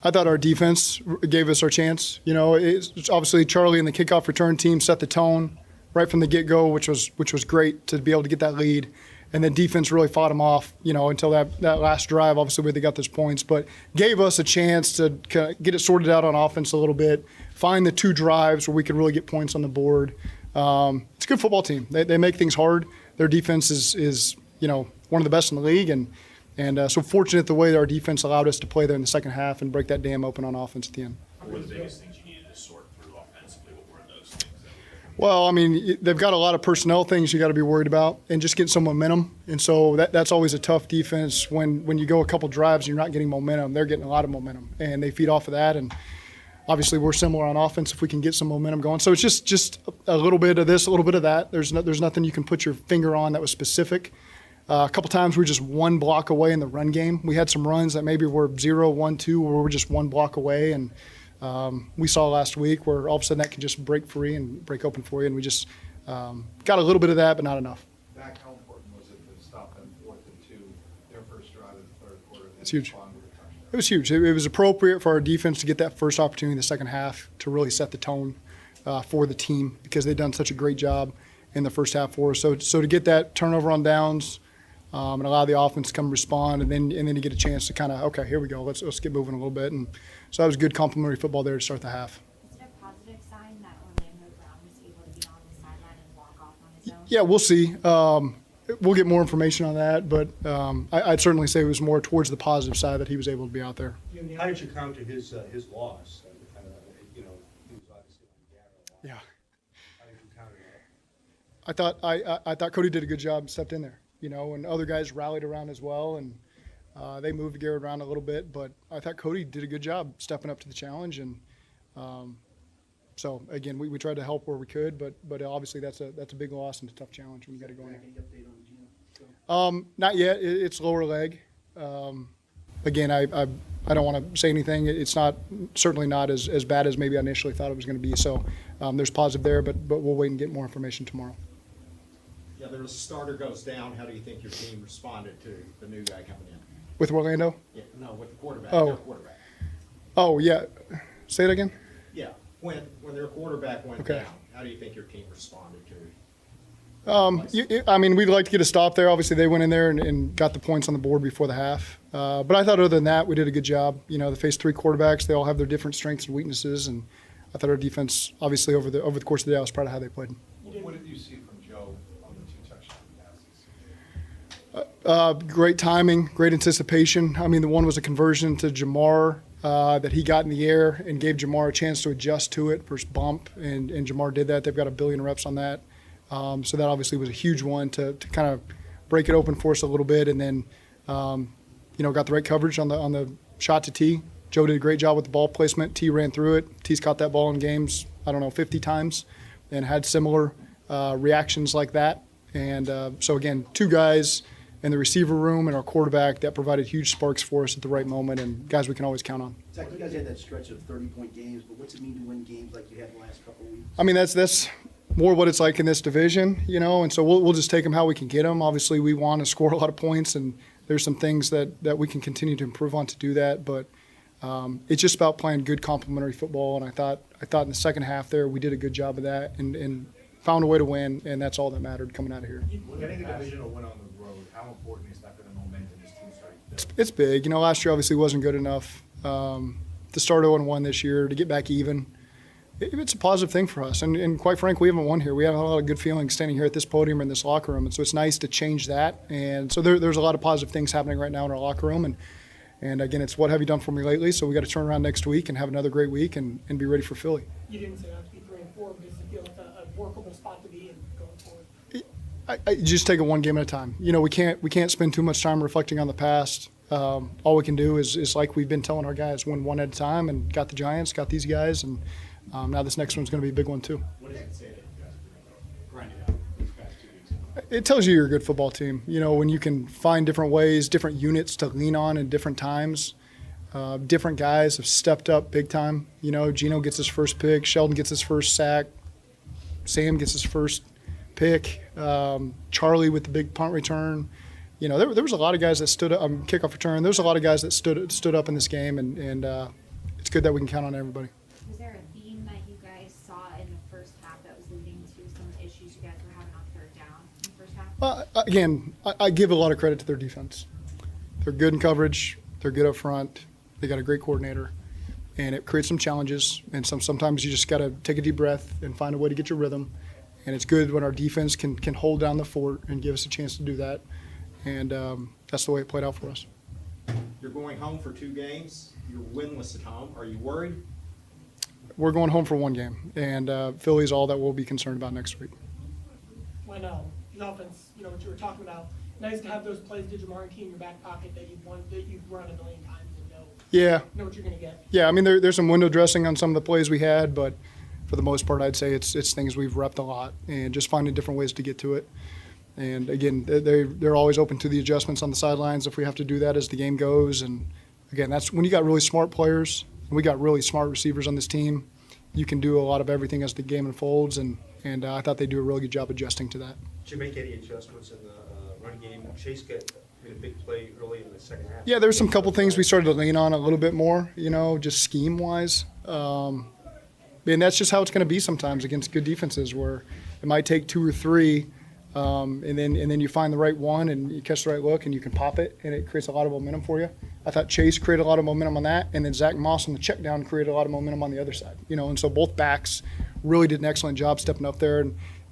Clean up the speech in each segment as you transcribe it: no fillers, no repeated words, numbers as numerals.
I thought our defense gave us our chance. It's obviously Charlie and the kickoff return team set the tone right from the get-go, which was great to be able to get that lead. And then defense really fought them off, until that last drive, obviously, where they got those points. But gave us a chance to kind of get it sorted out on offense a little bit, find the 2 drives where we could really get points on the board. It's a good football team. They make things hard. Their defense is one of the best in the league. And so fortunate the way our defense allowed us to play there in the second half and break that dam open on offense at the end. What were the biggest things you needed to sort through offensively? What were those things? Well, I mean, they've got a lot of personnel things you got to be worried about and just getting some momentum. And so that's always a tough defense when you go a couple drives and you're not getting momentum. They're getting a lot of momentum, and they feed off of that. And obviously we're similar on offense if we can get some momentum going. So it's just a little bit of this, a little bit of that. There's nothing you can put your finger on that was specific. A couple times we were just 1 block away in the run game. We had some runs that maybe were 0, 1, 2, where we were just 1 block away. And we saw last week where all of a sudden that can just break free and break open for you. And we just got a little bit of that, but not enough. Back, how important was it to stop them 4th and 2, their first drive of the third quarter? It's huge. It was huge. It was appropriate for our defense to get that first opportunity in the second half to really set the tone for the team because they've done such a great job in the first half for us. So to get that turnover on downs, and allow the offense to come respond, and then you get a chance to kind of, okay, here we go, let's get moving a little bit. And so that was good complimentary football there to start the half. Is it a positive sign that Orlando Brown was able to be on the sideline and walk off on his own? Yeah, we'll see. We'll get more information on that, but I'd certainly say it was more towards the positive side that he was able to be out there. How did you counter his loss? He was obviously on the arrow. Yeah. How did you counter that? I thought Cody did a good job, stepped in there, and other guys rallied around as well, and they moved Garrett around a little bit, but I thought Cody did a good job stepping up to the challenge, and so again, we tried to help where we could, but obviously that's a big loss and a tough challenge when you got to go in. Any update on Gino? Not yet. It's lower leg. Again, I don't want to say anything. It's certainly not as bad as maybe I initially thought it was going to be. So there's positive there, but we'll wait and get more information tomorrow. Yeah, there was a starter goes down. How do you think your team responded to the new guy coming in? With Orlando? Yeah, no, with the quarterback. Oh. Their quarterback. Oh, yeah. Say it again? Yeah, when their quarterback went Okay. down, how do you think your team responded to it? I mean, we'd like to get a stop there. Obviously, they went in there and got the points on the board before the half. But I thought other than that, we did a good job. They faced 3 quarterbacks. They all have their different strengths and weaknesses. And I thought our defense, obviously, over the course of the day, I was proud of how they played. What did you see from Joe on the 2 touchdown passes? Great timing, great anticipation. I mean, the one was a conversion to Jamar that he got in the air and gave Jamar a chance to adjust to it versus bump, and Jamar did that. They've got 1 billion reps on that. So that obviously was a huge one to kind of break it open for us a little bit, and then got the right coverage on the shot to T. Joe did a great job with the ball placement. T ran through it. T's caught that ball in games, 50 times, and had similar reactions like that. And so again, 2 guys in the receiver room and our quarterback that provided huge sparks for us at the right moment, and guys we can always count on. Zach, you guys had that stretch of 30-point games, but what's it mean to win games like you had the last couple of weeks? I mean, that's more what it's like in this division, and so we'll just take them how we can get them. Obviously, we want to score a lot of points, and there's some things that we can continue to improve on to do that. But it's just about playing good complementary football, and I thought in the second half there we did a good job of that and found a way to win, and that's all that mattered coming out of here. Getting a divisional win on the road, how important is that for the momentum this team starting to build? It's big. Last year obviously wasn't good enough to start 0-1 this year, to get back even. It's a positive thing for us, and quite frankly, we haven't won here. We have a lot of good feelings standing here at this podium or in this locker room, and so it's nice to change that. And so there's a lot of positive things happening right now in our locker room, and again, it's what have you done for me lately? So we got to turn around next week and have another great week and be ready for Philly. You didn't say that to be 3-4, but does it feel like a workable spot to be in going forward? I just take it one game at a time. We can't spend too much time reflecting on the past. All we can do is like we've been telling our guys, win one at a time, and got the Giants, got these guys, and now this next one's going to be a big one too. What does it say that you guys are going to grind it out these past 2 weeks? It tells you you're a good football team. When you can find different ways, different units to lean on in different times. Different guys have stepped up big time. Gino gets his first pick. Sheldon gets his first sack. Sam gets his first pick. Charlie with the big punt return. There was a lot of guys that stood up. Kickoff return. There was a lot of guys that stood up in this game, and it's good that we can count on everybody. Was there a theme that you guys saw in the first half that was leading to some of the issues you guys were having on third down in the first half? Again, I give a lot of credit to their defense. They're good in coverage. They're good up front. They got a great coordinator, and it creates some challenges. And sometimes you just got to take a deep breath and find a way to get your rhythm. And it's good when our defense can hold down the fort and give us a chance to do that. And that's the way it played out for us. You're going home for 2 games. You're winless at home. Are you worried? We're going home for 1 game, and Philly's all that we'll be concerned about next week. When the offense, what you were talking about, nice to have those plays to Jamar and Key in your back pocket that you've run a million times and know what you're going to get. Yeah, I mean, there's some window dressing on some of the plays we had, but for the most part, I'd say it's things we've repped a lot and just finding different ways to get to it. And again, they're always open to the adjustments on the sidelines if we have to do that as the game goes. And again, that's when you got really smart players, and we got really smart receivers on this team. You can do a lot of everything as the game unfolds, and I thought they do a really good job adjusting to that. Did you make any adjustments in the running game? Chase made a big play early in the second half. Yeah, there were some couple things we started to lean on a little bit more, just scheme-wise. And that's just how it's going to be sometimes against good defenses, where it might take 2 or 3, and then you find the right one and you catch the right look and you can pop it, and it creates a lot of momentum for you. I thought Chase created a lot of momentum on that, and then Zach Moss on the check down created a lot of momentum on the other side. And so both backs really did an excellent job stepping up there,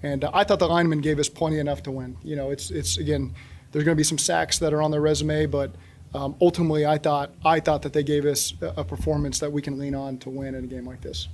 and I thought the linemen gave us plenty enough to win. It's again, there's going to be some sacks that are on their resume, but ultimately I thought that they gave us a performance that we can lean on to win in a game like this.